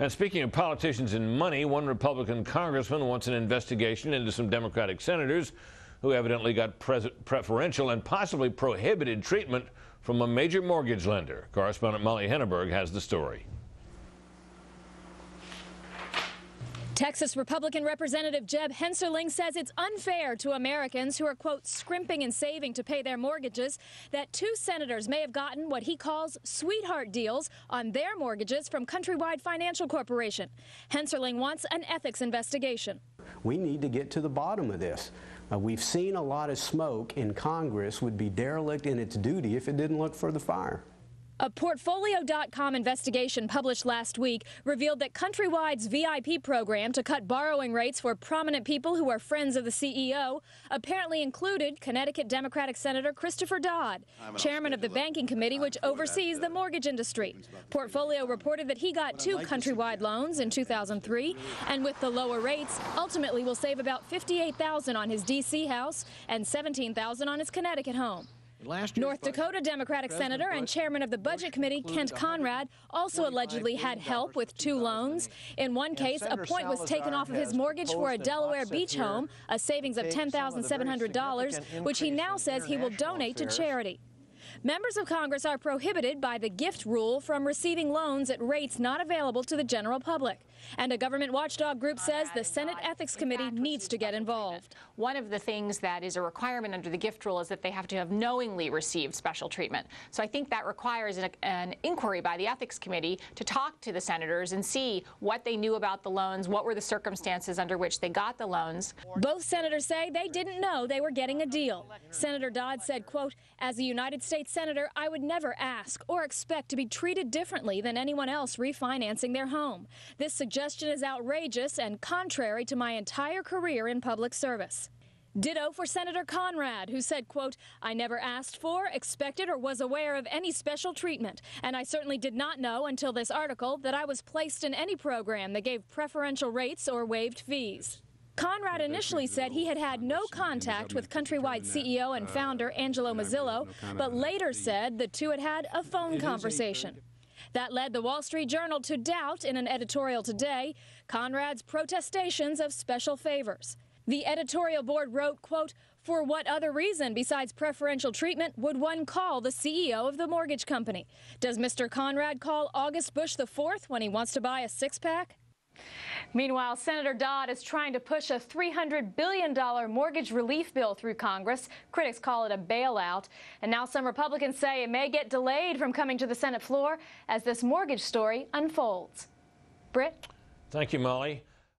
And speaking of politicians and money, one Republican congressman wants an investigation into some Democratic senators who evidently got preferential and possibly prohibited treatment from a major mortgage lender. Correspondent Molly Henneberg has the story. Texas Republican Representative Jeb Hensarling says it's unfair to Americans who are, quote, scrimping and saving to pay their mortgages that two senators may have gotten what he calls sweetheart deals on their mortgages from Countrywide Financial Corporation. Hensarling wants an ethics investigation. We need to get to the bottom of this. We've seen a lot of smoke, and Congress would be derelict in its duty if it didn't look for the fire. A Portfolio.com investigation published last week revealed that Countrywide's VIP program to cut borrowing rates for prominent people who are friends of the CEO apparently included Connecticut Democratic Senator Christopher Dodd, chairman of the banking committee which oversees the mortgage industry. Portfolio reported that he got two Countrywide loans in 2003, and with the lower rates, ultimately will save about $58,000 on his D.C. house and $17,000 on his Connecticut home. North Dakota Democratic Senator and chairman of the Budget Committee, Kent Conrad, also allegedly had help with two loans. In one case, a point was taken off of his mortgage for a Delaware beach home, a savings of $10,700, which he now says he will donate to charity. Members of Congress are prohibited by the gift rule from receiving loans at rates not available to the general public. And a government watchdog group says the Senate Ethics Committee needs to get involved. One of the things that is a requirement under the gift rule is that they have to have knowingly received special treatment. So I think that requires an inquiry by the Ethics Committee to talk to the senators and see what they knew about the loans, what were the circumstances under which they got the loans. Both senators say they didn't know they were getting a deal. Senator Dodd said, quote, "As a United States Senator, I would never ask or expect to be treated differently than anyone else refinancing their home. This suggestion is outrageous and contrary to my entire career in public service." Ditto for Senator Conrad, who said, quote, "I never asked for, expected, or was aware of any special treatment, and I certainly did not know until this article that I was placed in any program that gave preferential rates or waived fees." Conrad initially said he had had no contact with Countrywide CEO and founder Angelo Mazzillo, but later said the two had had a phone conversation. That led the Wall Street Journal to doubt in an editorial today Conrad's protestations of special favors. The editorial board wrote, quote, "For what other reason besides preferential treatment would one call the CEO of the mortgage company? Does Mr. Conrad call August Bush IV when he wants to buy a six-pack?" Meanwhile, Senator Dodd is trying to push a $300 billion mortgage relief bill through Congress. Critics call it a bailout. And now some Republicans say it may get delayed from coming to the Senate floor as this mortgage story unfolds. Britt? Thank you, Molly.